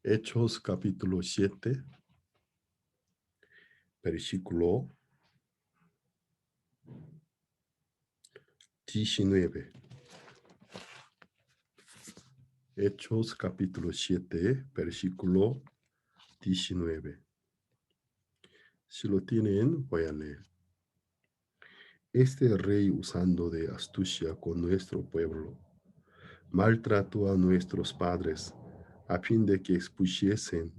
Hechos capítulo 7, versículo 19. Hechos capítulo 7, versículo 19. Si lo tienen, voy a leer. Este rey, usando de astucia con nuestro pueblo, maltrató a nuestros padres a fin de que expusiesen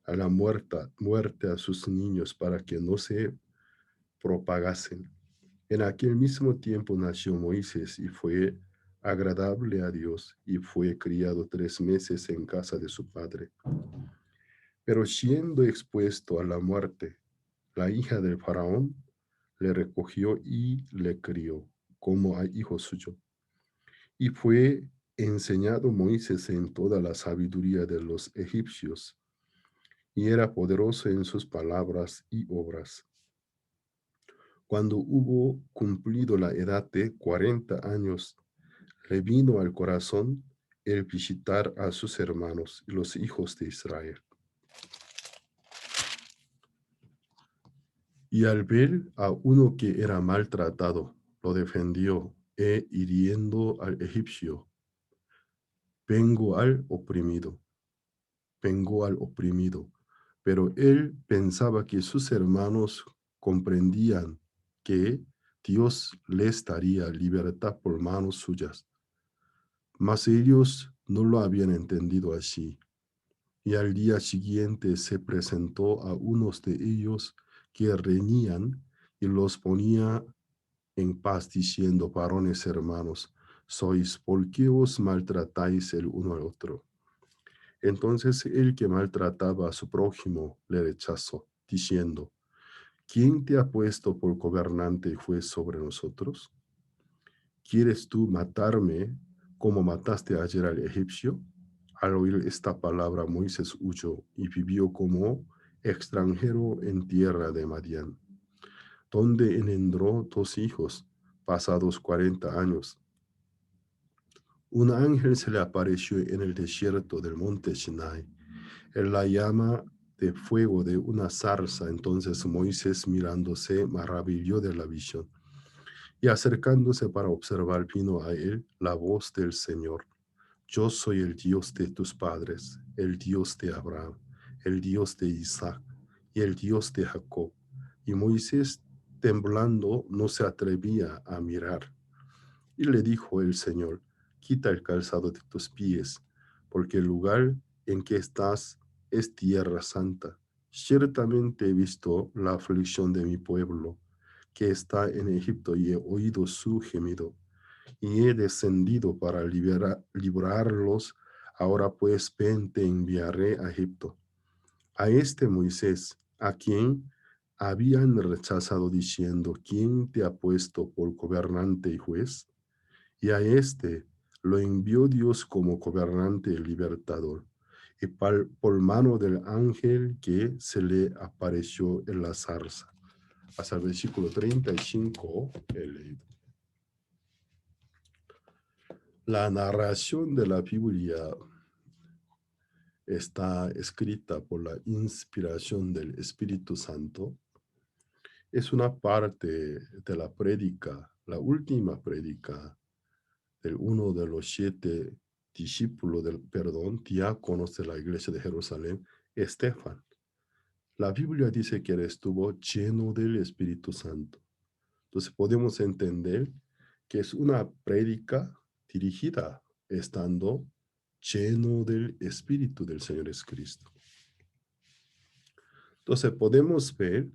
a la muerte a sus niños para que no se propagasen. En aquel mismo tiempo nació Moisés y fue agradable a Dios y fue criado 3 meses en casa de su padre. Pero siendo expuesto a la muerte, la hija del faraón le recogió y le crió como a hijo suyo. Y fue enseñado Moisés en toda la sabiduría de los egipcios, y era poderoso en sus palabras y obras. Cuando hubo cumplido la edad de 40 años, le vino al corazón el visitar a sus hermanos y los hijos de Israel. Y al ver a uno que era maltratado, lo defendió, e hiriendo al egipcio, vengo al oprimido, vengo al oprimido. Pero él pensaba que sus hermanos comprendían que Dios les daría libertad por manos suyas. Mas ellos no lo habían entendido así. Y al día siguiente se presentó a unos de ellos que reñían y los ponía en paz, diciendo: varones hermanos, sois, ¿por qué os maltratáis el uno al otro? Entonces el que maltrataba a su prójimo le rechazó, diciendo: ¿quién te ha puesto por gobernante y juez sobre nosotros? ¿Quieres tú matarme como mataste ayer al egipcio? Al oír esta palabra, Moisés huyó y vivió como extranjero en tierra de Madián, donde engendró 2 hijos, pasados 40 años. Un ángel se le apareció en el desierto del monte Sinai, en la llama de fuego de una zarza. Entonces Moisés, mirándose, maravilló de la visión, y acercándose para observar, vino a él la voz del Señor: yo soy el Dios de tus padres, el Dios de Abraham, el Dios de Isaac y el Dios de Jacob. Y Moisés, temblando, no se atrevía a mirar. Y le dijo el Señor: quita el calzado de tus pies, porque el lugar en que estás es tierra santa. Ciertamente he visto la aflicción de mi pueblo, que está en Egipto, y he oído su gemido, y he descendido para librarlos. Ahora pues ven, te enviaré a Egipto. A este Moisés, a quien habían rechazado, diciendo: ¿quién te ha puesto por gobernante y juez? Y a este lo envió Dios como gobernante y libertador, y por mano del ángel que se le apareció en la zarza. Hasta el versículo 35 he leído. La narración de la Biblia está escrita por la inspiración del Espíritu Santo. Es una parte de la prédica, la última prédica del uno de los 7 discípulos diáconos de la iglesia de Jerusalén, Estefan. La Biblia dice que él estuvo lleno del Espíritu Santo. Entonces podemos entender que es una prédica dirigida estando lleno del Espíritu del Señor Jesucristo. Entonces podemos ver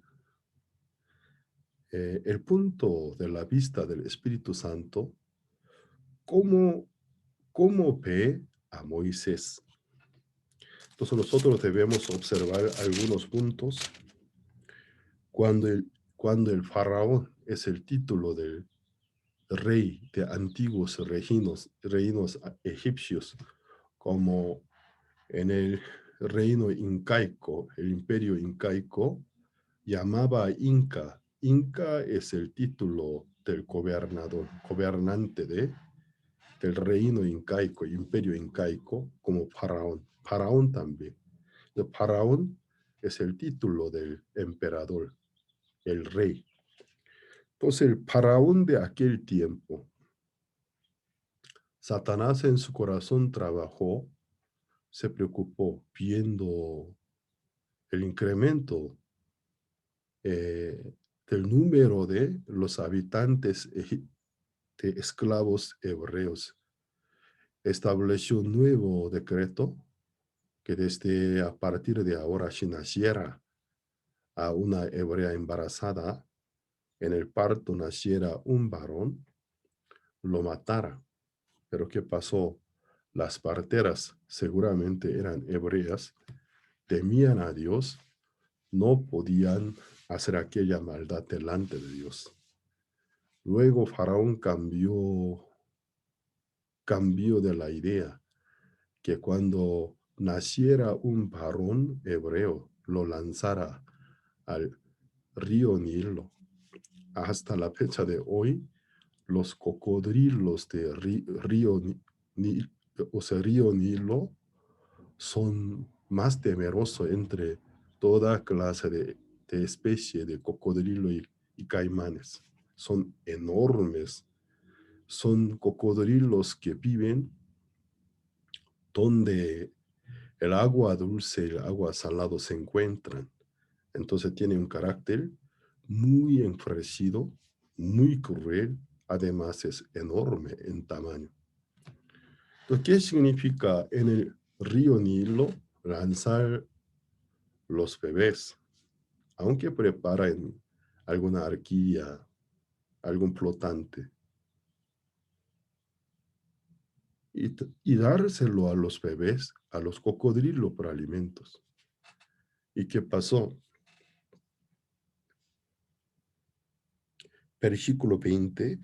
el punto de la vista del Espíritu Santo, cómo ve a Moisés. Entonces nosotros debemos observar algunos puntos. Cuando el faraón es el título del rey de antiguos reinos egipcios, como en el reino incaico, el imperio incaico, llamaba a Inca. Inca es el título del gobernante del reino incaico, imperio incaico, como faraón. Faraón también. El faraón es el título del emperador, el rey. Entonces el faraón de aquel tiempo, Satanás en su corazón trabajó, se preocupó viendo el incremento del número de los habitantes de esclavos hebreos. Estableció un nuevo decreto que desde a partir de ahora, si naciera a una hebrea embarazada, en el parto naciera un varón, lo matara. Pero ¿qué pasó? Las parteras seguramente eran hebreas, temían a Dios, no podían hacer aquella maldad delante de Dios. Luego Faraón cambió de la idea que cuando naciera un varón hebreo, lo lanzara al río Nilo. Hasta la fecha de hoy, los cocodrilos de río Nilo son más temerosos entre toda clase de especie de cocodrilo y caimanes. Son enormes, son cocodrilos que viven donde el agua dulce y el agua salado se encuentran. Entonces tiene un carácter muy enfurecido, muy cruel, además es enorme en tamaño. Entonces, ¿qué significa en el río Nilo lanzar los bebés? Aunque preparen alguna arquilla, algún flotante, y dárselo a los bebés, a los cocodrilos para alimentos. ¿Y qué pasó? Versículo 20.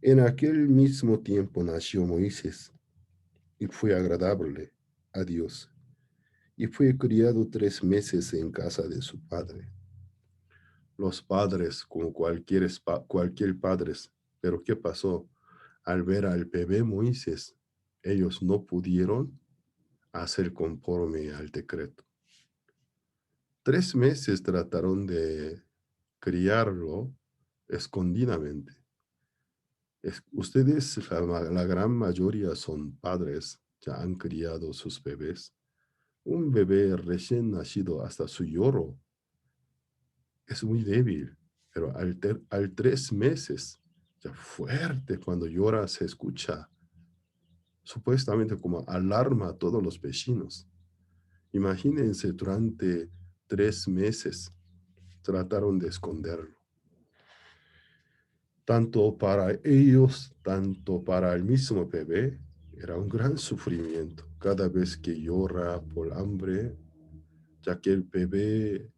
En aquel mismo tiempo nació Moisés y fue agradable a Dios y fue criado 3 meses en casa de su padre. Los padres, como cualquier padres, pero ¿qué pasó? Al ver al bebé Moisés, ellos no pudieron hacer conforme al decreto. 3 meses trataron de criarlo escondidamente. Ustedes, la gran mayoría son padres, ya han criado sus bebés. Un bebé recién nacido, hasta su lloro es muy débil, pero al 3 meses, ya fuerte, cuando llora se escucha, supuestamente como alarma a todos los vecinos. Imagínense, durante 3 meses trataron de esconderlo. Tanto para ellos, tanto para el mismo bebé, era un gran sufrimiento. Cada vez que llora por hambre, ya que el bebé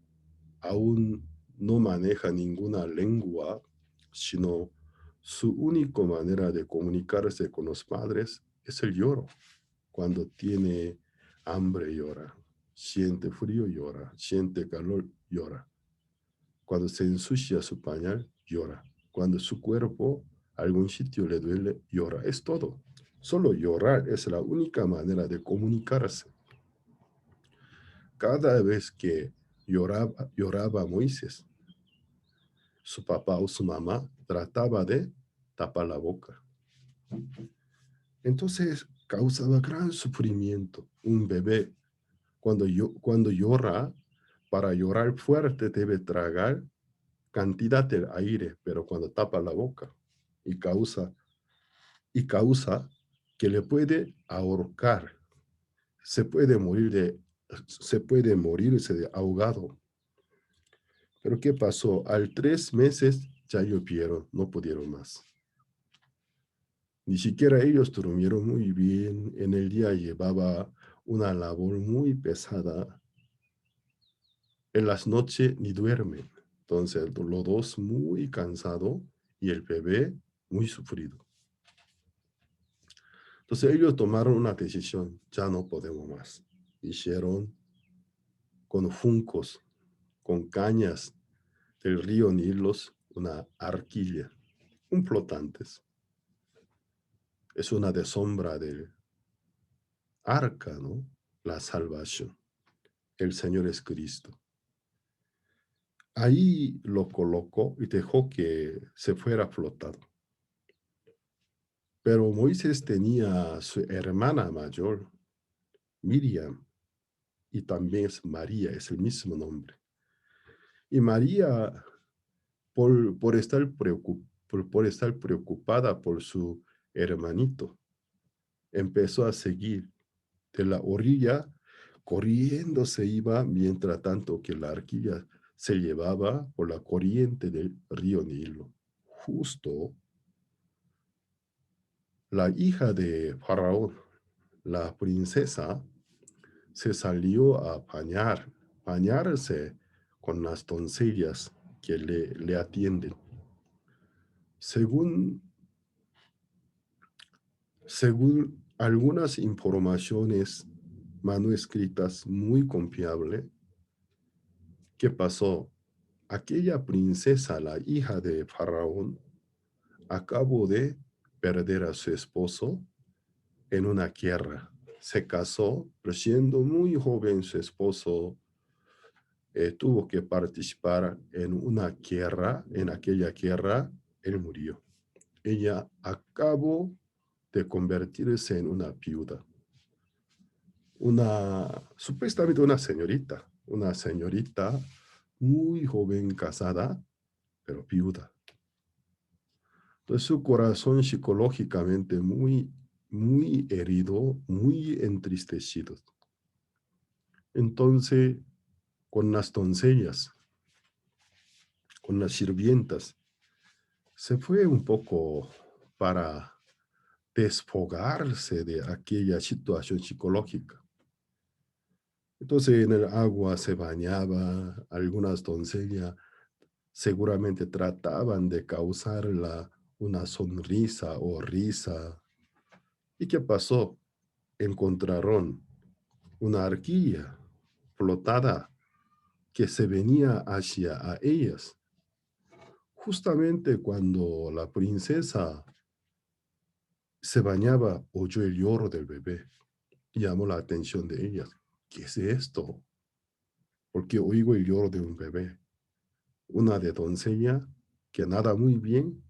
aún no maneja ninguna lengua, sino su única manera de comunicarse con los padres es el lloro. Cuando tiene hambre llora, siente frío llora, siente calor llora. Cuando se ensucia su pañal llora. Cuando su cuerpo, algún sitio le duele, llora. Es todo. Solo llorar es la única manera de comunicarse. Cada vez que lloraba Moisés, su papá o su mamá trataba de tapar la boca. Entonces causaba gran sufrimiento. Un bebé, cuando llora, para llorar fuerte debe tragar cantidad de aire, pero cuando tapa la boca y causa que le puede ahorcar, se puede morirse de ahogado. Pero ¿qué pasó? Al 3 meses ya llovieron, no pudieron más. Ni siquiera ellos durmieron muy bien. En el día llevaba una labor muy pesada. En las noches ni duermen. Entonces, los dos muy cansados y el bebé muy sufrido. Entonces, ellos tomaron una decisión. Ya no podemos más. Hicieron con juncos, con cañas del río Nilos, una arquilla, un flotantes. Es una de sombra del arca, ¿no? la salvación. El Señor es Cristo. Ahí lo colocó y dejó que se fuera flotado. Pero Moisés tenía su hermana mayor, Miriam, y también es María, es el mismo nombre. Y María, por estar preocupada por su hermanito, empezó a seguir de la orilla, corriendo se iba, mientras tanto que la arquilla se llevaba por la corriente del río Nilo. Justo la hija de Faraón, la princesa, se salió a bañarse con las doncellas que le atienden. Según, según algunas informaciones manuscritas muy confiables, ¿qué pasó? Aquella princesa, la hija de Faraón, acabó de perder a su esposo en una guerra. Se casó, pero siendo muy joven su esposo tuvo que participar en una guerra. En aquella guerra, él murió. Ella acabó de convertirse en una viuda. Supuestamente una señorita muy joven casada, pero viuda. Entonces su corazón psicológicamente muy herido, muy entristecido. Entonces, con las doncellas, con las sirvientas, se fue un poco para desfogarse de aquella situación psicológica. Entonces en el agua se bañaba, algunas doncellas seguramente trataban de causarla una sonrisa o risa. ¿Y qué pasó? Encontraron una arquilla flotada que se venía hacia a ellas. Justamente cuando la princesa se bañaba, oyó el lloro del bebé. Llamó la atención de ellas. ¿Qué es esto? Porque oigo el lloro de un bebé. Una de doncella que nada muy bien,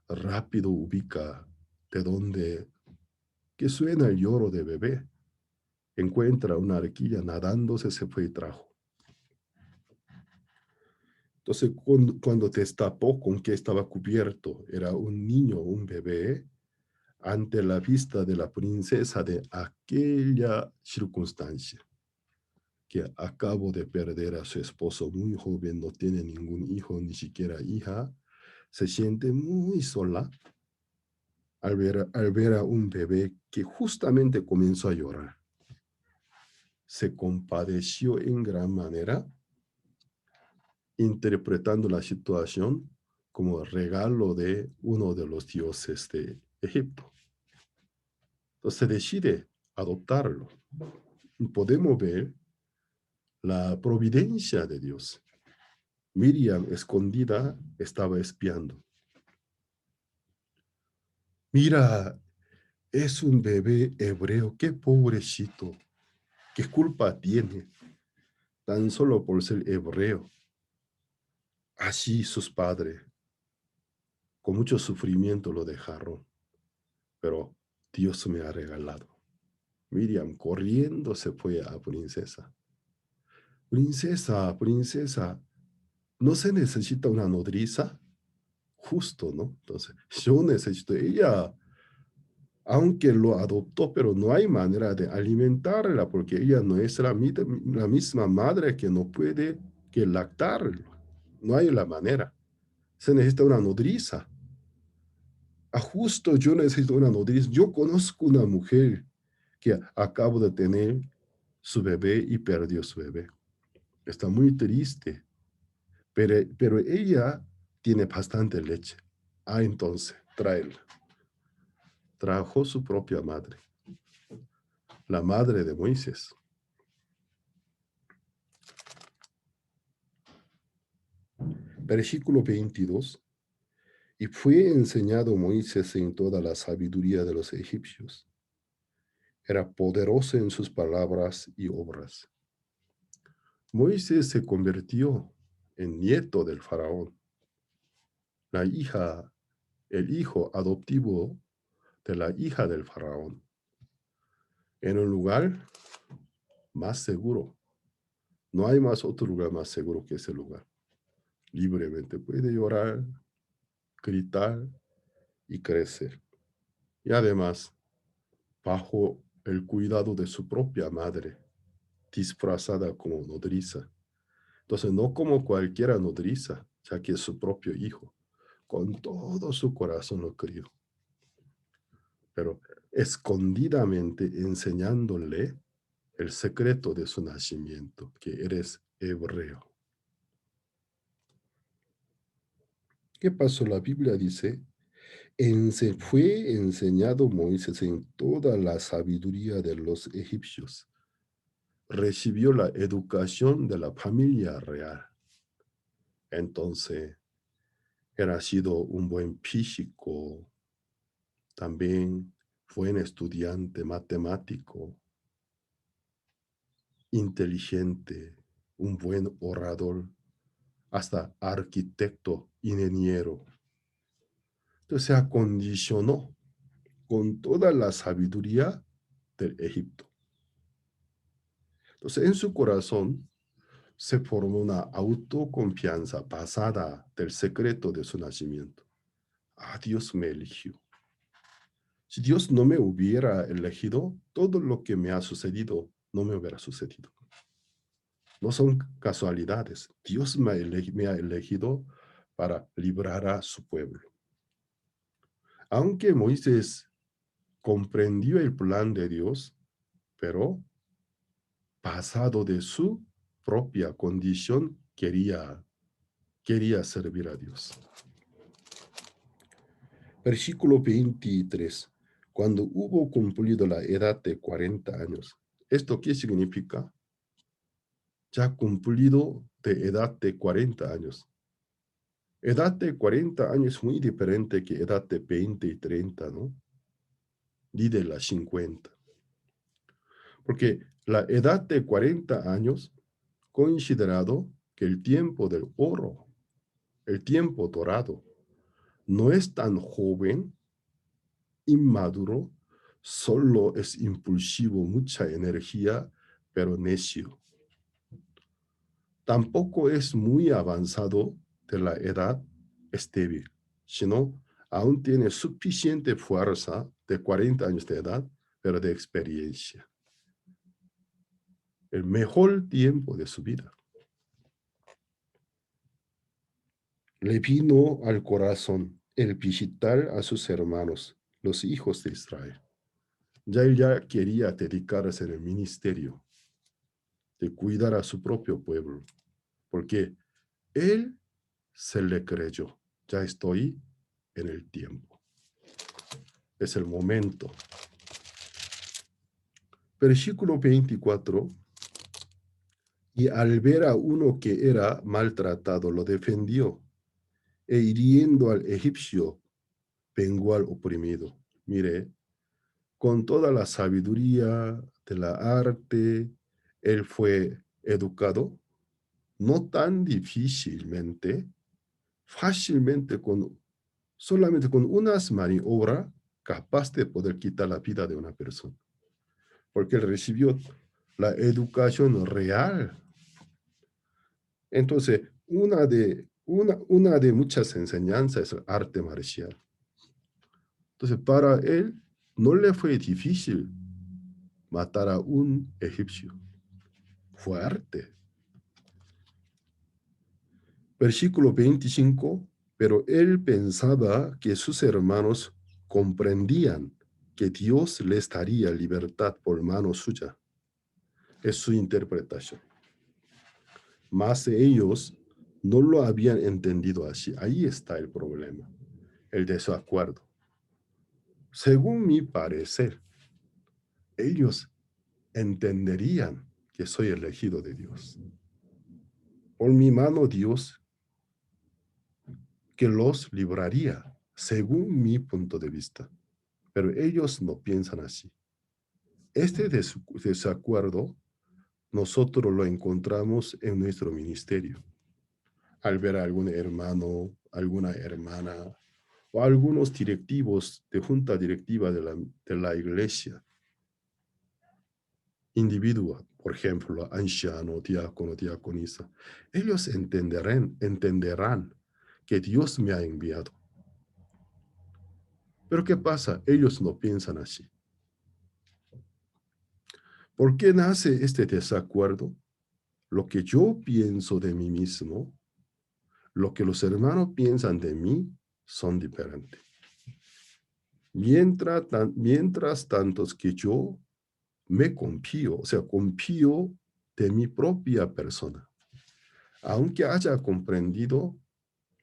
rápido ubica de dónde que suena el lloro de bebé. Encuentra una arquilla nadándose, se fue y trajo. Entonces, cuando destapó con qué estaba cubierto, era un niño, un bebé, ante la vista de la princesa de aquella circunstancia, que acabo de perder a su esposo muy joven, no tiene ningún hijo, ni siquiera hija, se siente muy sola al ver a un bebé que justamente comenzó a llorar. Se compadeció en gran manera, interpretando la situación como regalo de uno de los dioses de Egipto. Entonces decide adoptarlo. Y podemos ver la providencia de Dios. Miriam, escondida, estaba espiando. Mira, es un bebé hebreo, qué pobrecito, qué culpa tiene, tan solo por ser hebreo. Así sus padres, con mucho sufrimiento lo dejaron, pero Dios me ha regalado. Miriam corriendo se fue a princesa. Princesa, princesa, ¿no se necesita una nodriza? Justo, ¿no? Entonces, yo necesito, ella, aunque lo adoptó, pero no hay manera de alimentarla porque ella no es la misma madre que no puede que lactarlo. No hay la manera. Se necesita una nodriza. A justo yo necesito una nodriza. Yo conozco una mujer que acabo de tener su bebé y perdió su bebé. Está muy triste, pero ella tiene bastante leche. Ah, entonces, tráela. Trajo su propia madre, la madre de Moisés. Versículo 22. Y fue enseñado Moisés en toda la sabiduría de los egipcios, era poderoso en sus palabras y obras. Moisés se convirtió en nieto del faraón. La hija, el hijo adoptivo de la hija del faraón, en un lugar más seguro. No hay más otro lugar más seguro que ese lugar. Libremente puede llorar, gritar y crecer. Y además, bajo el cuidado de su propia madre, disfrazada como nodriza. Entonces, no como cualquiera nodriza, ya que es su propio hijo. Con todo su corazón lo crió, pero escondidamente enseñándole el secreto de su nacimiento, que eres hebreo. ¿Qué pasó? La Biblia dice, fue enseñado Moisés en toda la sabiduría de los egipcios. Recibió la educación de la familia real. Entonces, era sido un buen físico, también buen estudiante, matemático, inteligente, un buen orador, hasta arquitecto, ingeniero. Entonces se acondicionó con toda la sabiduría del Egipto. Entonces en su corazón se formó una autoconfianza basada del secreto de su nacimiento. Ah, Dios me eligió. Si Dios no me hubiera elegido, todo lo que me ha sucedido no me hubiera sucedido. No son casualidades. Dios me ha elegido para librar a su pueblo. Aunque Moisés comprendió el plan de Dios, pero pasado de su propia condición, quería servir a Dios. Versículo 23. Cuando hubo cumplido la edad de 40 años. ¿Esto qué significa? Ya cumplido de edad de 40 años. Edad de 40 años es muy diferente que edad de 20 y 30, ¿no? Ni de las 50. Porque la edad de 40 años, considerado que el tiempo del oro, el tiempo dorado, no es tan joven, inmaduro, solo es impulsivo, mucha energía, pero necio. Tampoco es muy avanzado de la edad, es débil, sino aún tiene suficiente fuerza de 40 años de edad, pero de experiencia. El mejor tiempo de su vida. Le vino al corazón el visitar a sus hermanos, los hijos de Israel. Ya él ya quería dedicarse en el ministerio de cuidar a su propio pueblo, porque él se le creyó. Ya estoy en el tiempo. Es el momento. Versículo 24. Y al ver a uno que era maltratado, lo defendió, e hiriendo al egipcio, vengó al oprimido. Mire, con toda la sabiduría de la arte, él fue educado, no tan difícilmente, fácilmente, solamente con unas maniobras, capaz de poder quitar la vida de una persona. Porque él recibió la educación real. Entonces, una de muchas enseñanzas es el arte marcial. Entonces, para él no le fue difícil matar a un egipcio. Fuerte. Versículo 25. Pero él pensaba que sus hermanos comprendían que Dios les daría libertad por mano suya. Es su interpretación. Mas ellos no lo habían entendido así. Ahí está el problema, el desacuerdo. Según mi parecer, ellos entenderían que soy elegido de Dios. Por mi mano Dios que los libraría, según mi punto de vista. Pero ellos no piensan así. Este desacuerdo nosotros lo encontramos en nuestro ministerio. Al ver a algún hermano, alguna hermana o algunos directivos de junta directiva de la iglesia, individuo, por ejemplo, anciano, diácono, diaconisa, ellos entenderán que Dios me ha enviado. Pero ¿qué pasa? Ellos no piensan así. ¿Por qué nace este desacuerdo? Lo que yo pienso de mí mismo, lo que los hermanos piensan de mí, son diferentes. Mientras tantos que yo me confío, o sea, confío de mi propia persona, aunque haya comprendido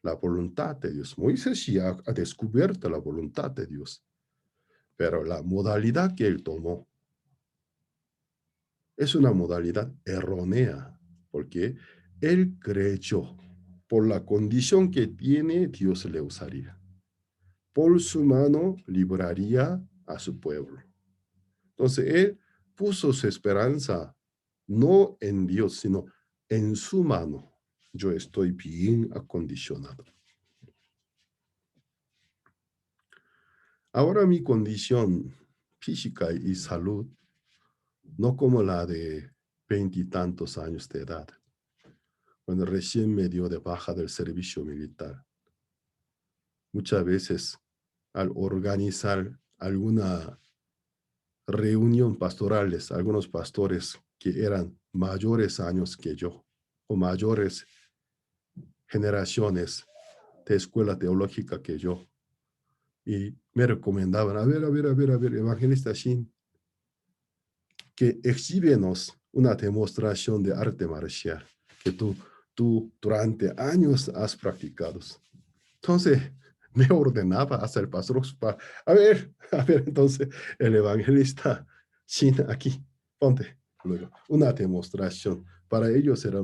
la voluntad de Dios. Moisés ya ha descubierto la voluntad de Dios, pero la modalidad que él tomó es una modalidad errónea, porque él creyó, por la condición que tiene, Dios le usaría. Por su mano libraría a su pueblo. Entonces él puso su esperanza no en Dios, sino en su mano. Yo estoy bien acondicionado. Ahora mi condición física y salud, no como la de veintitantos años de edad, cuando recién me dio de baja del servicio militar. Muchas veces al organizar alguna reunión pastorales, algunos pastores que eran mayores años que yo o mayores generaciones de escuela teológica que yo, y me recomendaban, a ver, evangelista Shin, que exhíbenos una demostración de arte marcial que tú durante años has practicado. Entonces, me ordenaba hacer pastor. A ver, entonces, el evangelista Shin aquí, ponte, luego, una demostración. Para ellos era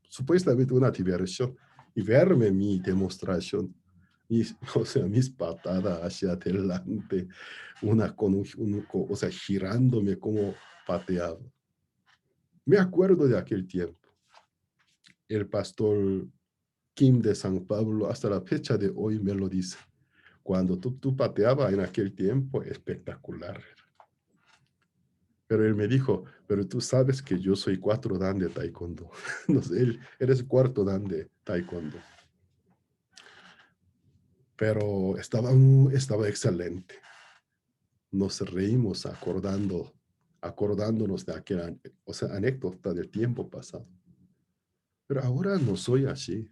supuestamente una diversión, y verme mi demostración, o sea, mis patadas hacia adelante, o sea, girándome como pateaba. Me acuerdo de aquel tiempo. El pastor Kim de San Pablo, hasta la fecha de hoy, me lo dice. Cuando tú pateabas en aquel tiempo, espectacular. Pero él me dijo, pero tú sabes que yo soy 4 dan de taekwondo. No sé, él eres 4 dan de taekwondo. Pero estaba excelente. Nos reímos acordándonos de aquella, o sea, anécdota del tiempo pasado. Pero ahora no soy así.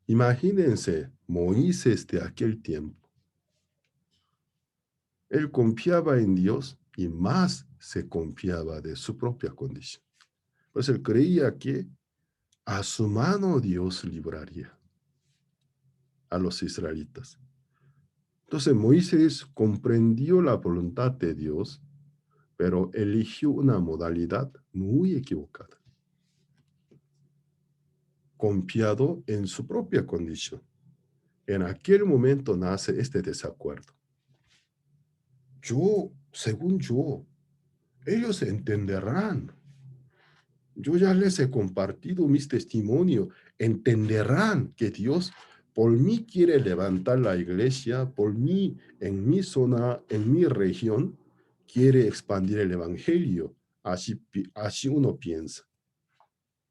Imagínense Moisés de aquel tiempo. Él confiaba en Dios y más se confiaba de su propia condición. Pues él creía que a su mano Dios libraría a los israelitas. Entonces Moisés comprendió la voluntad de Dios, pero eligió una modalidad muy equivocada, confiado en su propia condición. En aquel momento nace este desacuerdo. Según yo, ellos entenderán. Yo ya les he compartido mis testimonios. Entenderán que Dios por mí quiere levantar la iglesia, por mí, en mi zona, en mi región, quiere expandir el evangelio. Así uno piensa.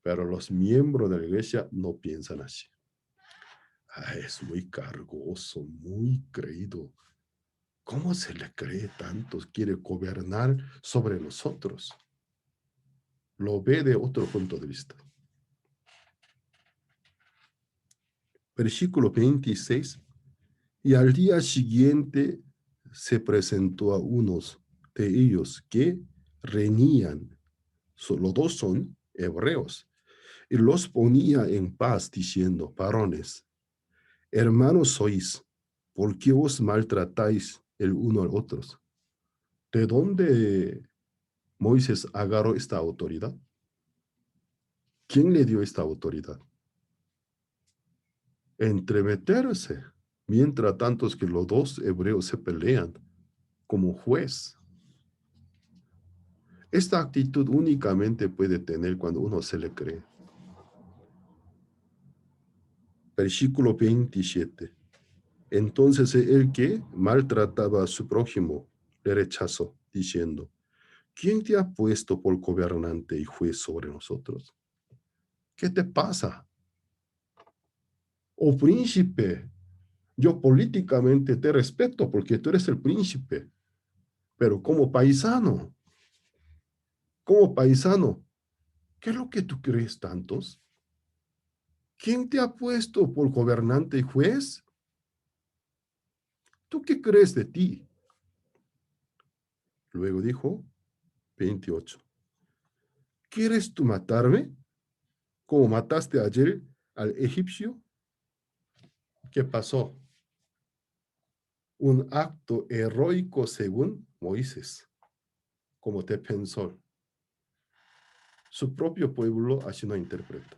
Pero los miembros de la iglesia no piensan así. Es muy cargoso, muy creído. ¿Cómo se le cree tanto? Quiere gobernar sobre nosotros. Lo ve de otro punto de vista. Versículo 26. Y al día siguiente se presentó a unos de ellos que reñían. Los dos son hebreos. Y los ponía en paz diciendo, varones, hermanos sois, ¿por qué os maltratáis el uno al otro? ¿De dónde Moisés agarró esta autoridad? ¿Quién le dio esta autoridad? Entremeterse, mientras tantos que los dos hebreos se pelean como juez. Esta actitud únicamente puede tener cuando uno se le cree. Versículo 27. Entonces el que maltrataba a su prójimo le rechazó, diciendo, ¿quién te ha puesto por gobernante y juez sobre nosotros? ¿Qué te pasa? Oh príncipe, yo políticamente te respeto porque tú eres el príncipe, pero como paisano, ¿qué es lo que tú crees tantos? ¿Quién te ha puesto por gobernante y juez? ¿Tú qué crees de ti? Luego dijo, 28, ¿quieres tú matarme como mataste ayer al egipcio? ¿Qué pasó? Un acto heroico según Moisés, como te pensó. Su propio pueblo así no interpreta.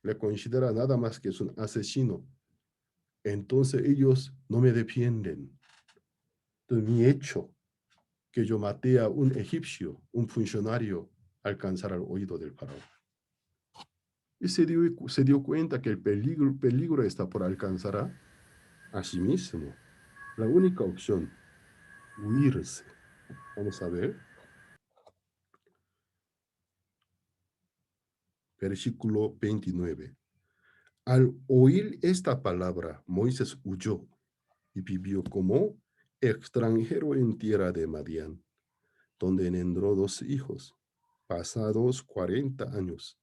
Le considera nada más que es un asesino. Entonces ellos no me defienden de mi hecho que yo maté a un egipcio, un funcionario, alcanzar al oído del faraón. Y se dio cuenta que el peligro está por alcanzar a sí mismo. La única opción, huirse. Vamos a ver. Versículo 29. Al oír esta palabra, Moisés huyó y vivió como extranjero en tierra de Madián, donde engendró 2 hijos, pasados 40 años.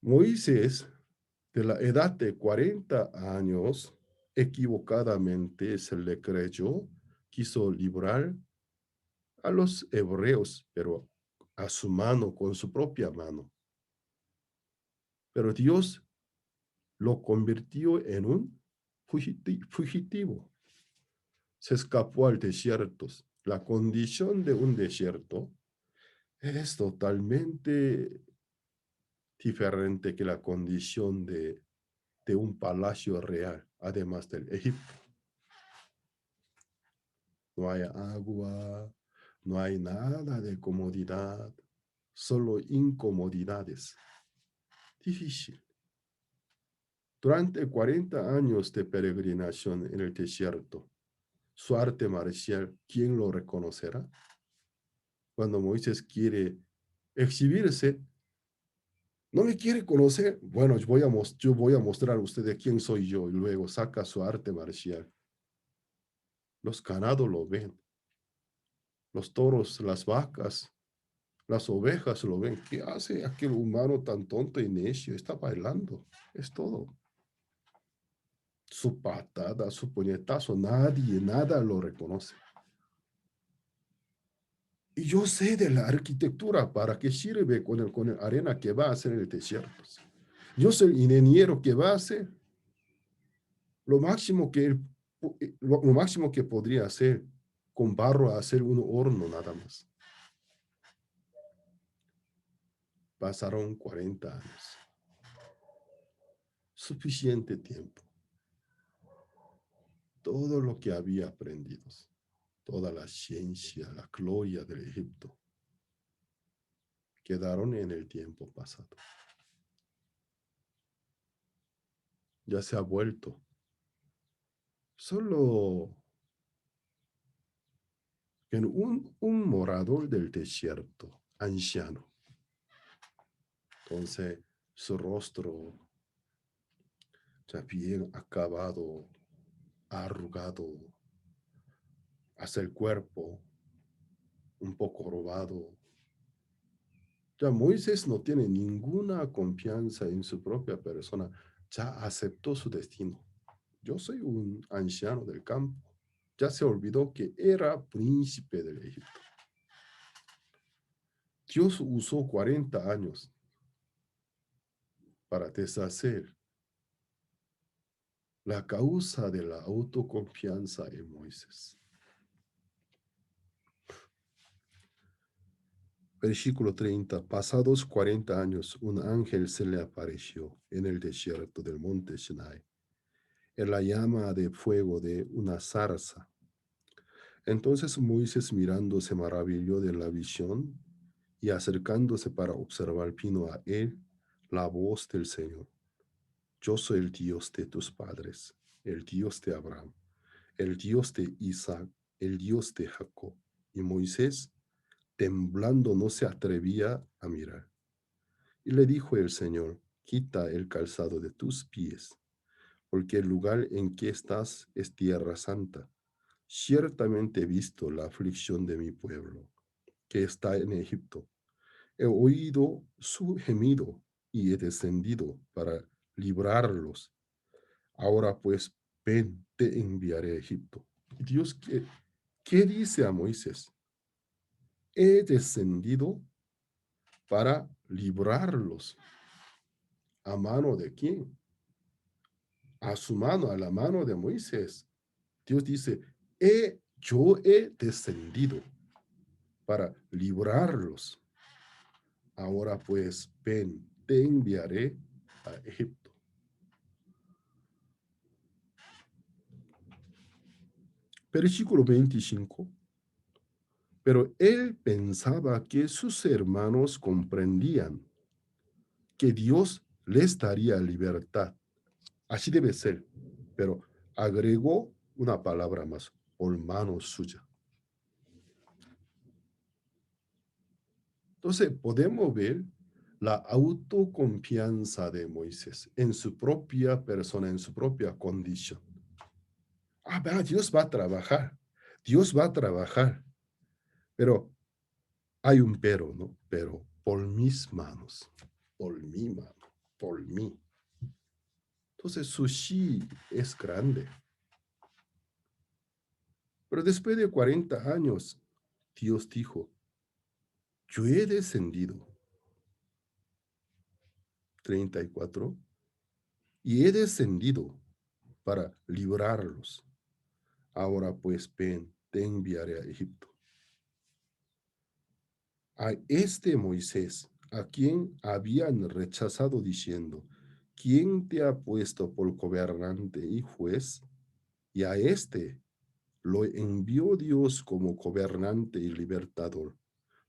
Moisés, de la edad de 40 años, equivocadamente se le creyó, quiso librar a los hebreos, pero a su mano, con su propia mano. Pero Dios lo convirtió en un fugitivo. Se escapó al desierto. La condición de un desierto es totalmente diferente que la condición de un palacio real, además del Egipto. No hay agua, no hay nada de comodidad, solo incomodidades. Difícil. Durante 40 años de peregrinación en el desierto, su arte marcial, ¿quién lo reconocerá? Cuando Moisés quiere exhibirse, no me quiere conocer. Bueno, yo voy a mostrar a ustedes quién soy yo. Y luego saca su arte marcial. Los ganados lo ven. Los toros, las vacas, las ovejas lo ven. ¿Qué hace aquel humano tan tonto y necio? Está bailando. Es todo. Su patada, su puñetazo, nada lo reconoce. Y yo sé de la arquitectura, para qué sirve con el arena que va a hacer en el desierto. Yo soy el ingeniero que va a hacer lo máximo lo máximo que podría hacer con barro, hacer un horno nada más. Pasaron 40 años. Suficiente tiempo. Todo lo que había aprendido, toda la ciencia, la gloria del Egipto, quedaron en el tiempo pasado. Ya se ha vuelto solo en un morador del desierto, anciano. Entonces, su rostro ya bien acabado, arrugado, hasta el cuerpo un poco robado. Ya Moisés no tiene ninguna confianza en su propia persona, ya aceptó su destino. Yo soy un anciano del campo. Ya se olvidó que era príncipe del Egipto. Dios usó 40 años para deshacer la causa de la autoconfianza en Moisés. Versículo 30. Pasados 40 años, un ángel se le apareció en el desierto del monte Sinai, en la llama de fuego de una zarza. Entonces Moisés mirando se maravilló de la visión y acercándose para observar vino a él la voz del Señor. Yo soy el Dios de tus padres, el Dios de Abraham, el Dios de Isaac, el Dios de Jacob. Y Moisés, temblando, no se atrevía a mirar. Y le dijo el Señor, quita el calzado de tus pies, porque el lugar en que estás es tierra santa. Ciertamente he visto la aflicción de mi pueblo, que está en Egipto. He oído su gemido y he descendido para librarlos. Ahora pues, ven, te enviaré a Egipto. Dios, ¿qué dice a Moisés? He descendido para librarlos. ¿A mano de quién? A su mano, a la mano de Moisés. Dios dice, yo he descendido para librarlos. Ahora pues, ven, te enviaré a Egipto. Versículo 25. Pero él pensaba que sus hermanos comprendían que Dios les daría libertad. Así debe ser. Pero agregó una palabra más, por mano suya. Entonces podemos ver la autoconfianza de Moisés en su propia persona, en su propia condición. Dios va a trabajar. Dios va a trabajar. Pero hay un pero, ¿no? Pero por mis manos, por mi mano, por mí. Entonces su sí es grande. Pero después de 40 años, Dios dijo, yo he descendido, 34, y he descendido para librarlos. Ahora pues ven, te enviaré a Egipto. A este Moisés, a quien habían rechazado diciendo, ¿quién te ha puesto por gobernante y juez? Y a este lo envió Dios como gobernante y libertador,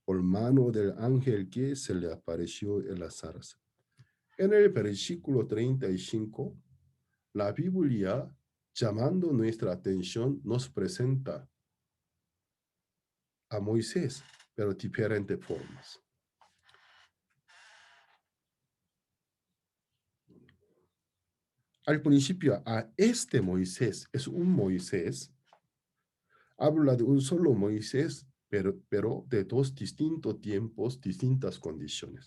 por mano del ángel que se le apareció en la zarza. En el versículo 35, la Biblia, llamando nuestra atención, nos presenta a Moisés, pero diferentes formas. Al principio, a este Moisés, es un Moisés, habla de un solo Moisés, pero de dos distintos tiempos, distintas condiciones.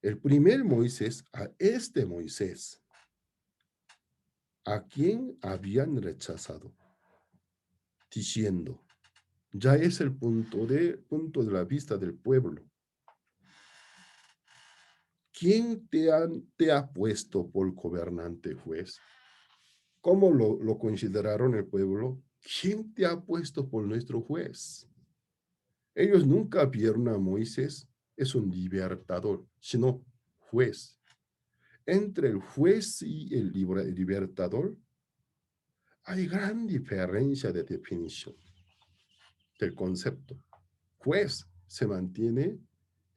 El primer Moisés, a este Moisés, a quien habían rechazado, diciendo, ya es el punto de la vista del pueblo. ¿Quién te ha puesto por gobernante juez? ¿Cómo lo consideraron el pueblo? ¿Quién te ha puesto por nuestro juez? Ellos nunca vieron a Moisés, es un libertador, sino juez. Entre el juez y el libertador hay gran diferencia de definición del concepto. Juez se mantiene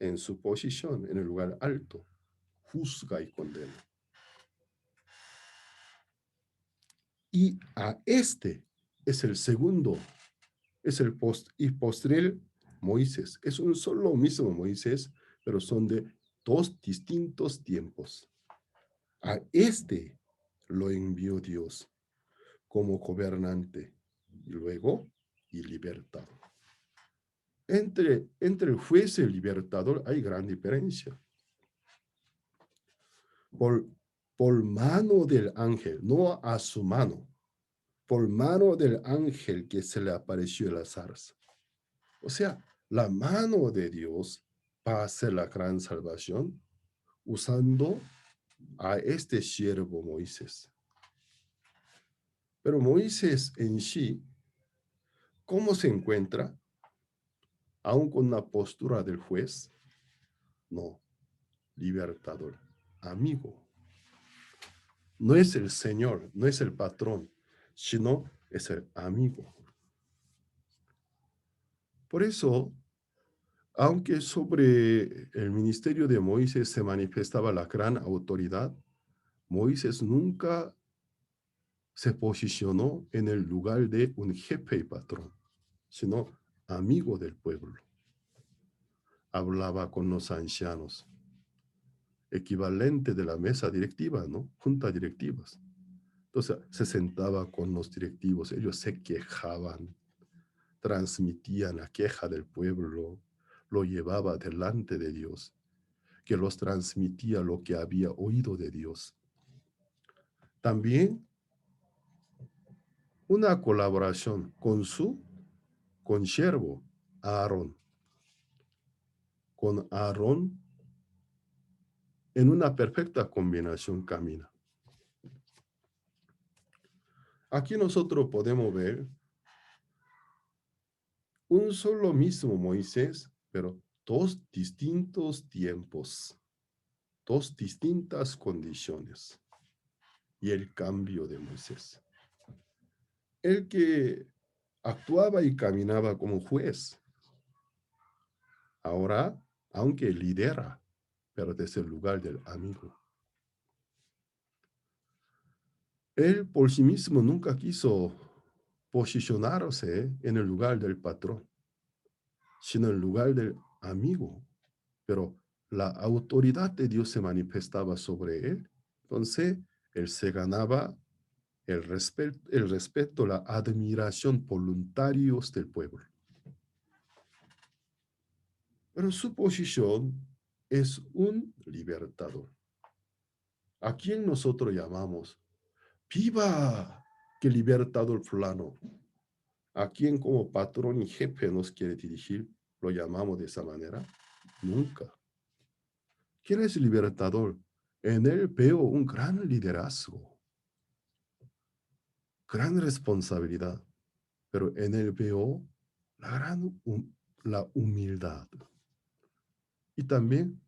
en su posición, en el lugar alto, juzga y condena. Y a este es el segundo, es el postrer Moisés. Es un solo mismo Moisés, pero son de dos distintos tiempos. A este lo envió Dios como gobernante y luego y libertador. Entre el juez y el libertador hay gran diferencia. Por, por mano del ángel, no a su mano, por mano del ángel que se le apareció en la zarza. O sea, la mano de Dios para hacer la gran salvación usando a este siervo Moisés. Pero Moisés en sí, ¿cómo se encuentra? Aún con la postura del juez, no, libertador, amigo. No es el Señor, no es el patrón, sino es el amigo. Por eso, aunque sobre el ministerio de Moisés se manifestaba la gran autoridad, Moisés nunca se posicionó en el lugar de un jefe y patrón, sino amigo del pueblo. Hablaba con los ancianos, equivalente de la mesa directiva, ¿no? Junta directivas. Entonces se sentaba con los directivos, ellos se quejaban, transmitían la queja del pueblo, lo llevaba delante de Dios, que los transmitía lo que había oído de Dios. También una colaboración con su consiervo, Aarón. Con Aarón en una perfecta combinación camina. Aquí nosotros podemos ver un solo mismo Moisés, pero dos distintos tiempos, dos distintas condiciones y el cambio de Moisés. El que actuaba y caminaba como juez, ahora, aunque lidera, pero desde el lugar del amigo. Él por sí mismo nunca quiso posicionarse en el lugar del patrón, sino en el lugar del amigo. Pero la autoridad de Dios se manifestaba sobre él. Entonces, él se ganaba el respeto, la admiración voluntarios del pueblo. Pero su posición es un libertador. ¿A quién nosotros llamamos? ¡Viva! ¡Qué libertador fulano! ¿A quién como patrón y jefe nos quiere dirigir lo llamamos de esa manera? Nunca. ¿Quién es el libertador? En él veo un gran liderazgo, gran responsabilidad, pero en él veo la humildad. Y también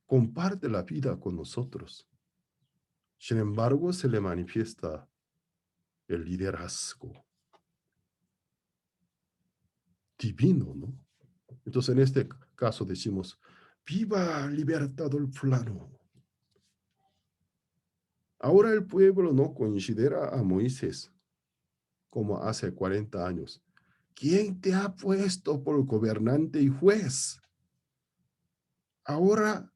comparte la vida con nosotros. Sin embargo, se le manifiesta el liderazgo divino, ¿no? Entonces, en este caso decimos, viva libertador fulano. Ahora el pueblo no considera a Moisés como hace 40 años. ¿Quién te ha puesto por gobernante y juez? Ahora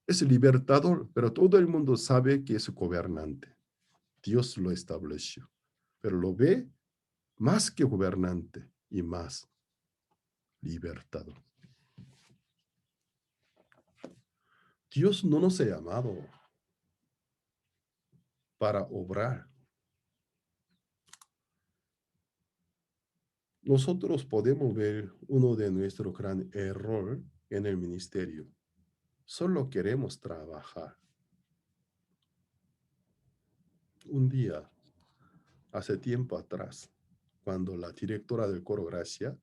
es libertador, pero todo el mundo sabe que es gobernante. Dios lo estableció, pero lo ve más que gobernante y más libertador. Dios no nos ha llamado para obrar. Nosotros podemos ver uno de nuestros gran error en el ministerio. Solo queremos trabajar. Un día, hace tiempo atrás, cuando la directora del coro Gracia,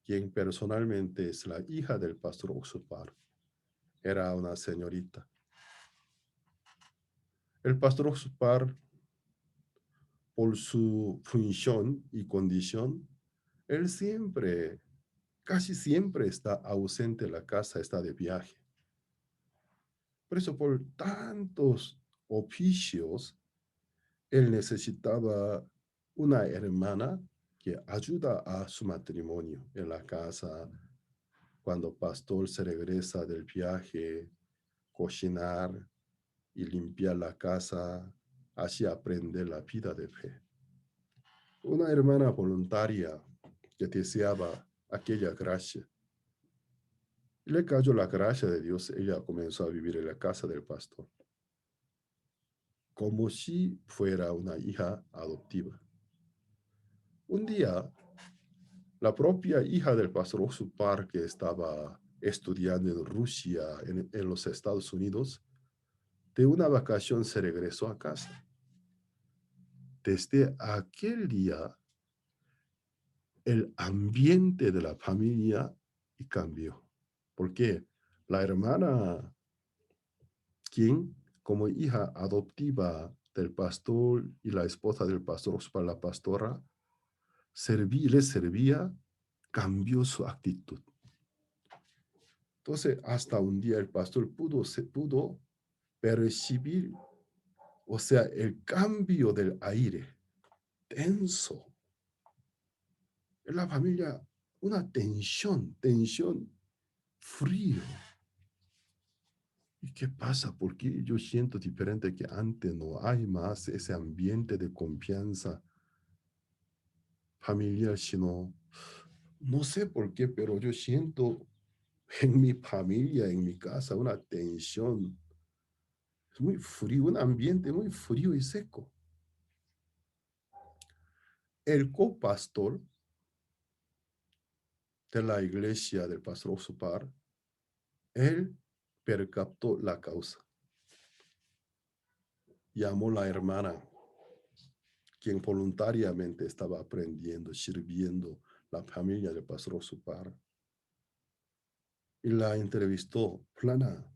quien personalmente es la hija del pastor Oxupar, era una señorita. El pastor Oxupar, por su función y condición, él siempre, casi siempre está ausente en la casa, está de viaje. Por eso, por tantos oficios, él necesitaba una hermana que ayuda a su matrimonio en la casa, cuando pastor se regresa del viaje, cocinar y limpiar la casa, así aprende la vida de fe. Una hermana voluntaria que deseaba aquella gracia. Le cayó la gracia de Dios, ella comenzó a vivir en la casa del pastor, como si fuera una hija adoptiva. Un día, la propia hija del pastor Oxupar, que estaba estudiando en Rusia, en los Estados Unidos, de una vacación se regresó a casa. Desde aquel día, el ambiente de la familia cambió. Porque la hermana, quien como hija adoptiva del pastor y la esposa del pastor para la pastora, le servía cambió su actitud. Entonces, hasta un día el pastor pudo percibir, o sea, el cambio del aire tenso. En la familia, una tensión, frío. ¿Y qué pasa? ¿Por qué yo siento diferente que antes? No hay más ese ambiente de confianza familiar, sino, no sé por qué, pero yo siento en mi familia, en mi casa, una tensión. Es muy frío, un ambiente muy frío y seco. El copastor de la iglesia del pastor Osopar, él percaptó la causa. Llamó a la hermana, quien voluntariamente estaba aprendiendo, sirviendo la familia del pastor Osopar, y la entrevistó. Plana,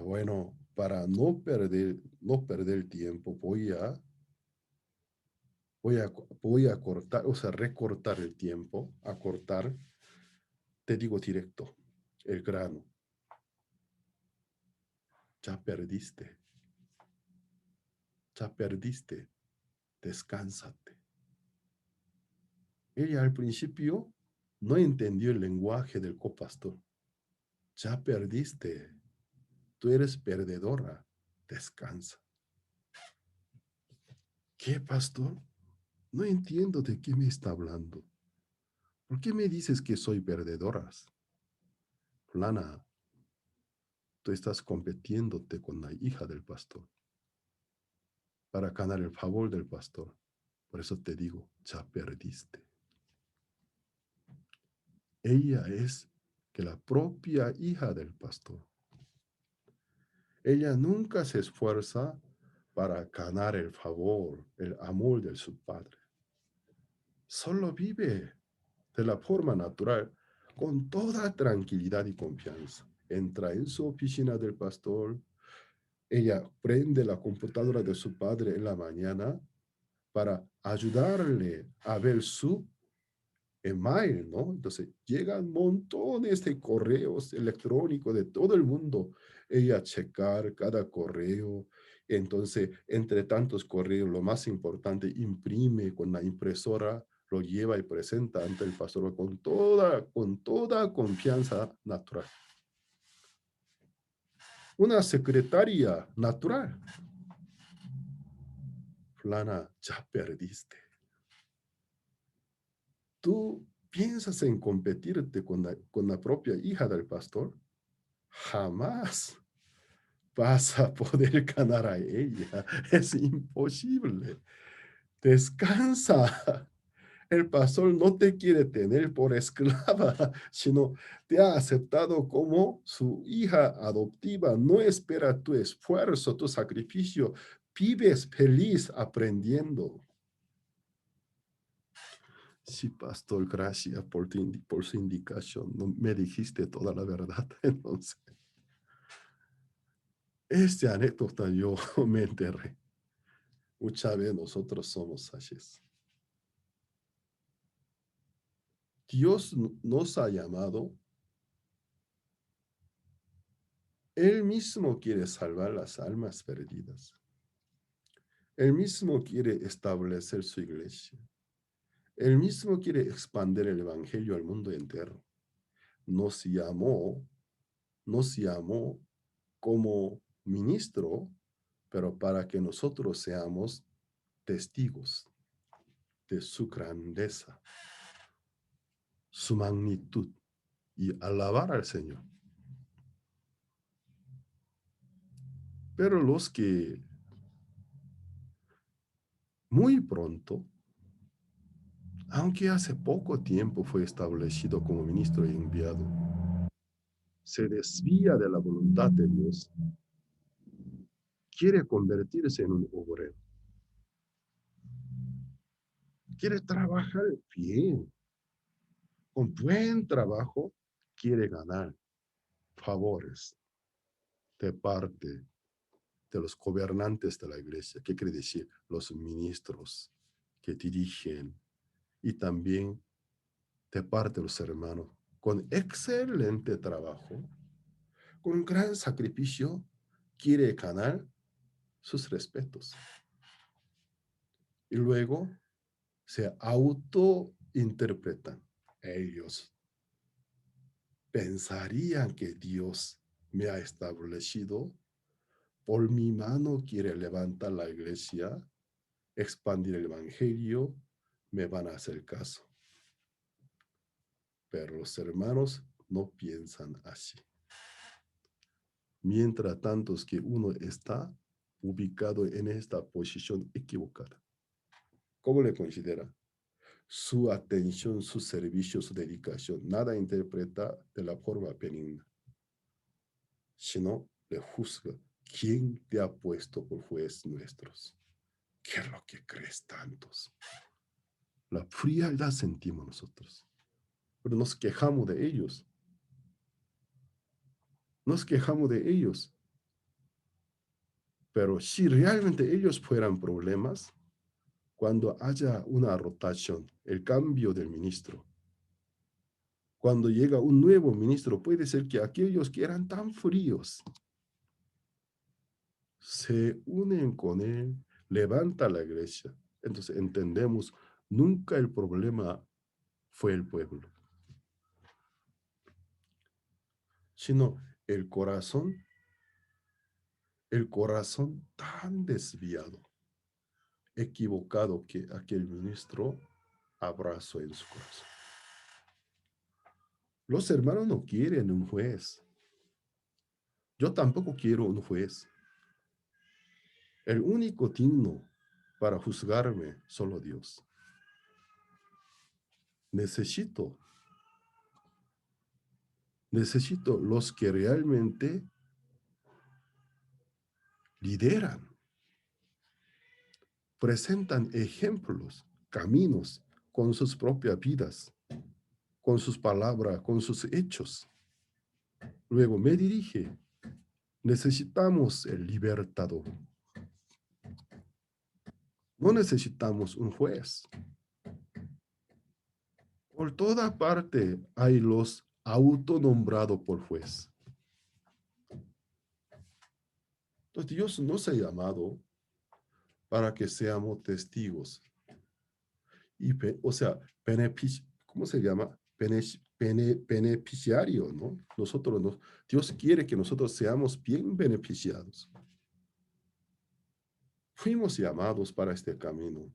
bueno, para no perder el tiempo, voy a cortar, o sea, recortar el tiempo, acortar, te digo directo, el grano. Ya perdiste, ya perdiste, descánsate. Ella al principio no entendió el lenguaje del copastor. Ya perdiste, tú eres perdedora, descansa. ¿Qué, pastor? No entiendo de qué me está hablando. ¿Por qué me dices que soy perdedora? Plana, tú estás compitiéndote con la hija del pastor para ganar el favor del pastor. Por eso te digo, ya perdiste. Ella es que la propia hija del pastor. Ella nunca se esfuerza para ganar el favor, el amor de su padre. Solo vive de la forma natural, con toda tranquilidad y confianza. Entra en su oficina del pastor, ella prende la computadora de su padre en la mañana para ayudarle a ver su email, ¿no? Entonces llegan montones de correos electrónicos de todo el mundo. Ella checar cada correo. Entonces, entre tantos correos, lo más importante, imprime con la impresora, lo lleva y presenta ante el pastor con toda confianza natural. Una secretaria natural. Flana, ya perdiste. ¿Tú piensas en competirte con la propia hija del pastor? Jamás vas a poder ganar a ella. Es imposible. Descansa. El pastor no te quiere tener por esclava, sino te ha aceptado como su hija adoptiva. No espera tu esfuerzo, tu sacrificio. Vives feliz aprendiendo. Sí, pastor, gracias por su indicación. No me dijiste toda la verdad. Entonces, esta anécdota yo me enterré. Muchas veces nosotros somos así. Dios nos ha llamado. Él mismo quiere salvar las almas perdidas. Él mismo quiere establecer su iglesia. Él mismo quiere expandir el evangelio al mundo entero. Nos llamó, nos llamó como ministro, pero para que nosotros seamos testigos de su grandeza, su magnitud y alabar al Señor. Pero los que muy pronto, aunque hace poco tiempo fue establecido como ministro y enviado, se desvía de la voluntad de Dios, quiere convertirse en un obrero, quiere trabajar bien, con buen trabajo, quiere ganar favores de parte de los gobernantes de la iglesia. ¿Qué quiere decir? Los ministros que dirigen y también de parte de los hermanos, con excelente trabajo, con gran sacrificio, quiere ganar sus respetos. Y luego se autointerpretan. Ellos pensarían que Dios me ha establecido, por mi mano quiere levantar la iglesia, expandir el evangelio, me van a hacer caso. Pero los hermanos no piensan así. Mientras tanto es que uno está ubicado en esta posición equivocada. ¿Cómo le considera? Su atención, su servicio, su dedicación, nada interpreta de la forma benigna, sino le juzga. ¿Quién te ha puesto por juez nuestros? ¿Qué es lo que crees tantos? La frialdad sentimos nosotros, pero nos quejamos de ellos. Nos quejamos de ellos. Pero si realmente ellos fueran problemas, cuando haya una rotación, el cambio del ministro, cuando llega un nuevo ministro, puede ser que aquellos que eran tan fríos se unen con él, levanta la iglesia. Entonces entendemos, nunca el problema fue el pueblo, sino el corazón tan desviado, equivocado que aquel ministro abrazó en su corazón. Los hermanos no quieren un juez. Yo tampoco quiero un juez. El único digno para juzgarme, solo Dios. Necesito los que realmente lideran, presentan ejemplos, caminos con sus propias vidas, con sus palabras, con sus hechos. Luego me dirige. Necesitamos el libertador. No necesitamos un juez. Por toda parte hay los autonombrados por juez. Entonces Dios nos ha llamado para que seamos testigos. Y, o sea, ¿cómo se llama? Beneficiario, ¿no? Dios quiere que nosotros seamos bien beneficiados. Fuimos llamados para este camino,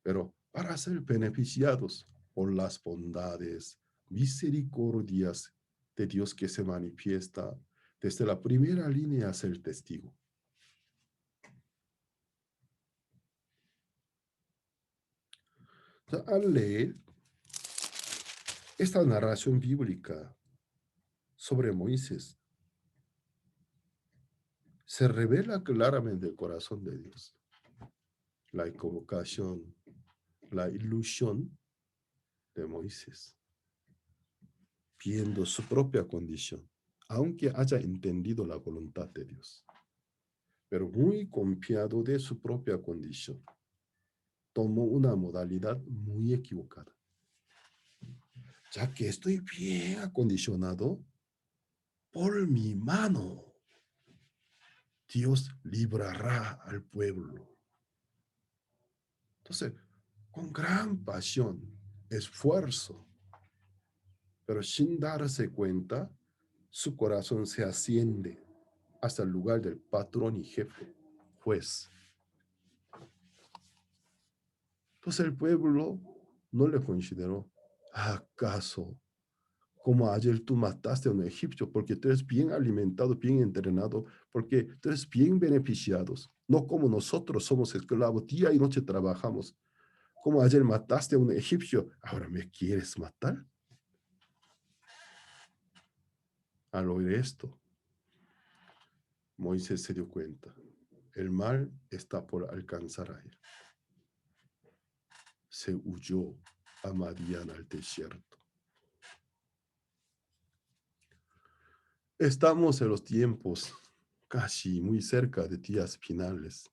pero para ser beneficiados por las bondades, misericordias de Dios que se manifiesta desde la primera línea a ser testigo. Entonces, al leer esta narración bíblica sobre Moisés, se revela claramente el corazón de Dios. La equivocación, la ilusión de Moisés, viendo su propia condición, aunque haya entendido la voluntad de Dios, pero muy confiado de su propia condición, tomó una modalidad muy equivocada. Ya que estoy bien acondicionado, por mi mano, Dios librará al pueblo. Entonces, con gran pasión, esfuerzo, pero sin darse cuenta, su corazón se asciende hasta el lugar del patrón y jefe, juez. Entonces el pueblo no le consideró. ¿Acaso, como ayer tú mataste a un egipcio porque tú eres bien alimentado, bien entrenado, porque tú eres bien beneficiado? No como nosotros somos esclavos, día y noche trabajamos. Como ayer mataste a un egipcio, ¿ahora me quieres matar? Al oír esto, Moisés se dio cuenta. El mal está por alcanzar a él. Se huyó a Madián al desierto. Estamos en los tiempos casi muy cerca de días finales.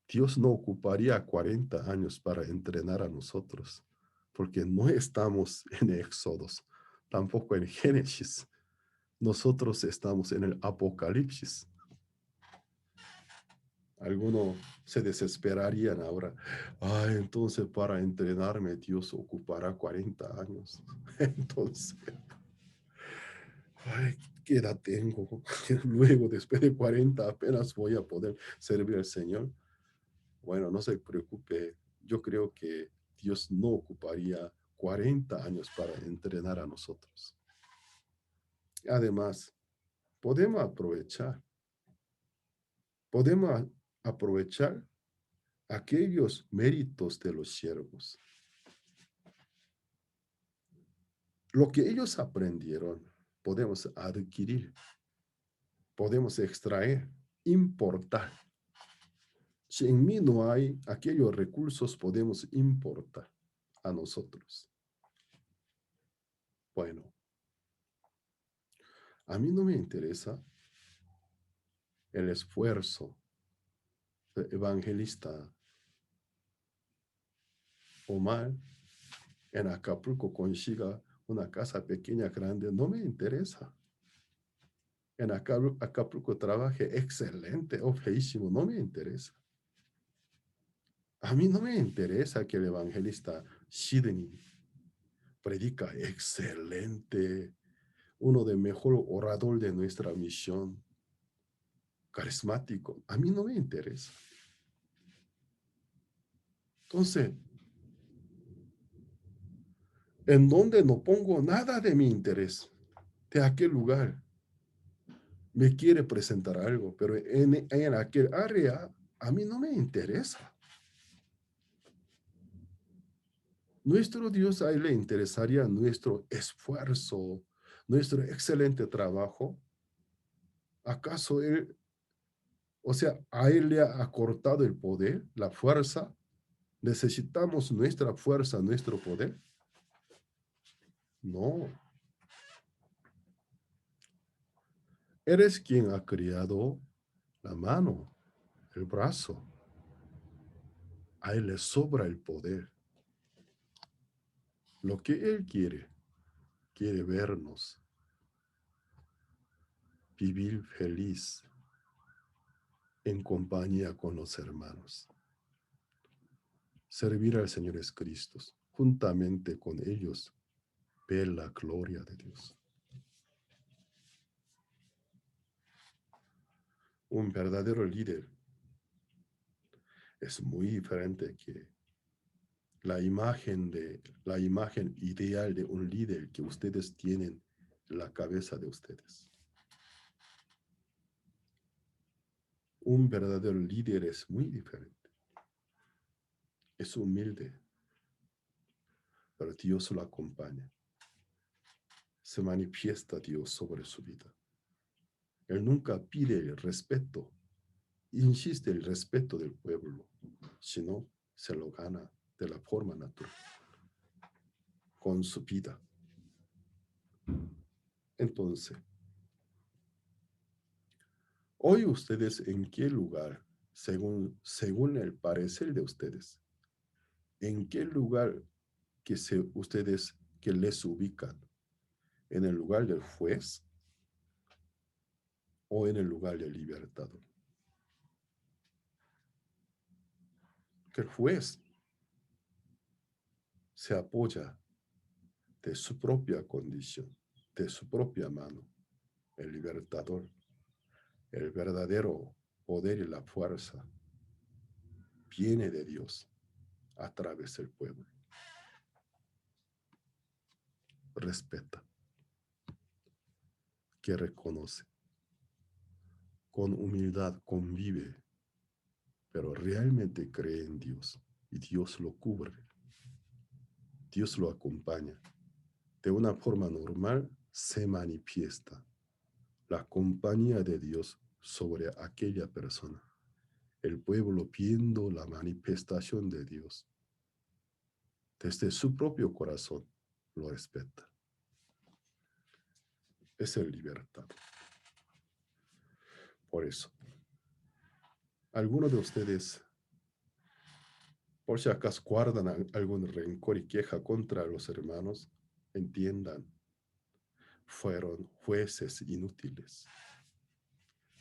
Dios no ocuparía 40 años para entrenar a nosotros. porque no estamos en Éxodos, tampoco en Génesis. Nosotros estamos en el Apocalipsis. Algunos se desesperarían ahora. Ay, entonces para entrenarme Dios ocupará 40 años. Entonces, ay, ¿qué edad tengo? Luego, después de 40, apenas voy a poder servir al Señor. Bueno, no se preocupe. Yo creo que Dios no ocuparía 40 años para entrenar a nosotros. Además, podemos aprovechar, podemos aprovechar aquellos méritos de los siervos. Lo que ellos aprendieron, podemos adquirir, podemos extraer, importar. Si en mí no hay aquellos recursos, podemos importar a nosotros. Bueno, a mí no me interesa el esfuerzo del evangelista Omar en Acapulco consiga una casa pequeña, grande, no me interesa. En Acapulco trabaje excelente o feísimo, no me interesa. A mí no me interesa que el evangelista Sidney predica excelente, uno de mejor orador de nuestra misión, carismático. A mí no me interesa. Entonces, en donde no pongo nada de mi interés, de aquel lugar, me quiere presentar algo, pero en aquel área a mí no me interesa. Nuestro Dios a él le interesaría nuestro esfuerzo, nuestro excelente trabajo. ¿Acaso él, o sea, a él le ha acortado el poder, la fuerza? ¿Necesitamos nuestra fuerza, nuestro poder? No. Eres quien ha creado la mano, el brazo. A él le sobra el poder. Lo que él quiere vernos vivir feliz en compañía con los hermanos. Servir al Señor es Cristo, juntamente con ellos, ver la gloria de Dios. Un verdadero líder es muy diferente que la imagen ideal de un líder que ustedes tienen en la cabeza de ustedes. Un verdadero líder es muy diferente. Es humilde, pero Dios lo acompaña. Se manifiesta Dios sobre su vida. Él nunca pide el respeto, insiste el respeto del pueblo, sino se lo gana de la forma natural, con su vida. Entonces, hoy ustedes en qué lugar, según el parecer de ustedes, en qué lugar ustedes que les ubican, en el lugar del juez o en el lugar del libertador. Que el juez se apoya de su propia condición, de su propia mano. El libertador, el verdadero poder y la fuerza viene de Dios a través del pueblo. Respeta, que reconoce, con humildad convive, pero realmente cree en Dios y Dios lo cubre, Dios lo acompaña. De una forma normal se manifiesta la compañía de Dios sobre aquella persona. El pueblo viendo la manifestación de Dios desde su propio corazón lo respeta. Es el libertad. Por eso, algunos de ustedes Por si acaso guardan algún rencor y queja contra los hermanos, entiendan, fueron jueces inútiles,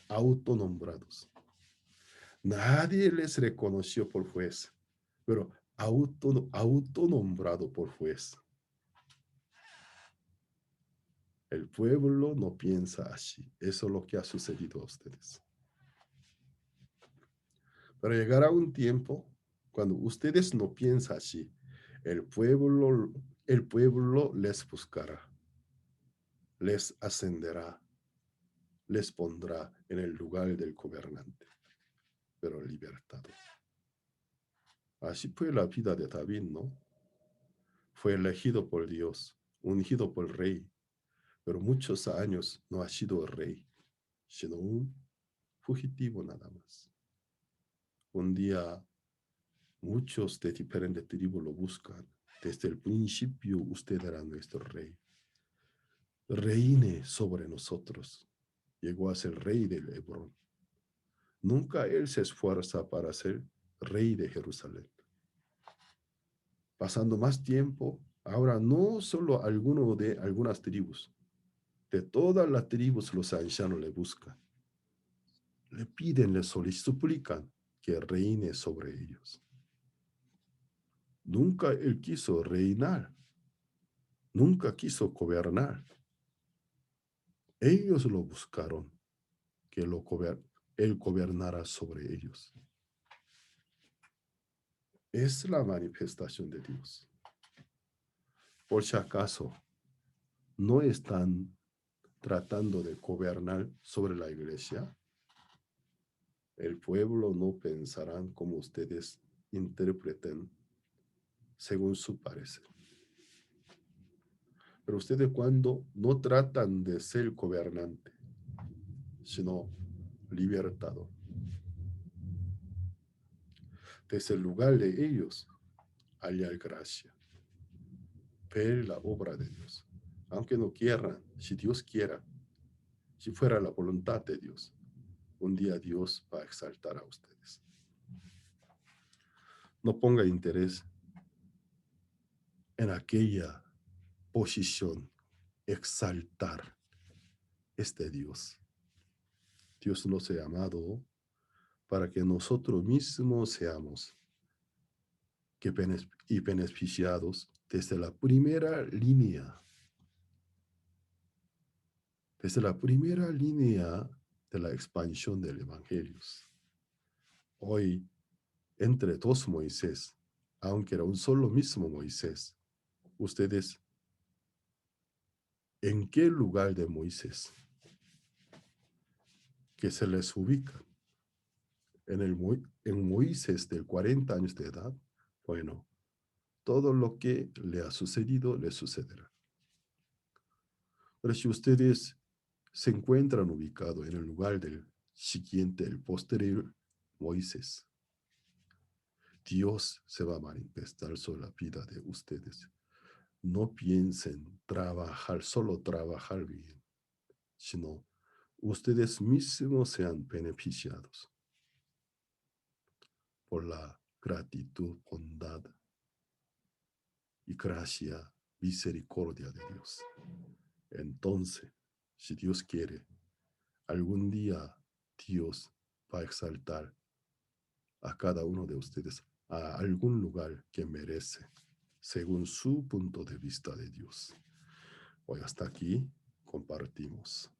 autonombrados. Nadie les reconoció por juez, pero autonombrado por juez. El pueblo no piensa así. Eso es lo que ha sucedido a ustedes. Pero llegará un tiempo cuando ustedes no piensan así. El pueblo, el pueblo les buscará, les ascenderá, les pondrá en el lugar del gobernante, pero libertado. Así fue la vida de David, ¿no? Fue elegido por Dios, ungido por el rey, pero muchos años no ha sido rey, sino un fugitivo nada más. Un día muchos de diferentes tribus lo buscan. Desde el principio usted era nuestro rey. Reine sobre nosotros. Llegó a ser rey del Hebrón. Nunca él se esfuerza para ser rey de Jerusalén. Pasando más tiempo, ahora no solo algunas tribus, de todas las tribus los ancianos le buscan. Le piden, le suplican que reine sobre ellos. Nunca él quiso reinar, nunca quiso gobernar. Ellos lo buscaron, que él gobernara sobre ellos. Es la manifestación de Dios. Por si acaso, no están tratando de gobernar sobre la iglesia. El pueblo no pensarán como ustedes interpreten según su parecer. Pero ustedes cuando no tratan de ser gobernante, sino libertador. Desde el lugar de ellos, hallar gracia, ver la obra de Dios. Aunque no quieran, si Dios quiera, si fuera la voluntad de Dios, un día Dios va a exaltar a ustedes. No ponga interés en aquella posición, exaltar este Dios. Dios nos ha llamado para que nosotros mismos seamos y beneficiados desde la primera línea, de la expansión del Evangelio. Hoy, entre dos Moisés, aunque era un solo mismo Moisés, ustedes, ¿en qué lugar de Moisés que se les ubica? En Moisés de 40 años de edad, bueno, todo lo que le ha sucedido, le sucederá. Pero si ustedes se encuentran ubicados en el lugar del siguiente, el posterior Moisés, Dios se va a manifestar sobre la vida de ustedes. No piensen solo trabajar bien, sino ustedes mismos sean beneficiados por la gratitud, bondad y gracia, misericordia de Dios. Entonces, si Dios quiere, algún día Dios va a exaltar a cada uno de ustedes a algún lugar que merece, según su punto de vista de Dios. Hoy hasta aquí compartimos.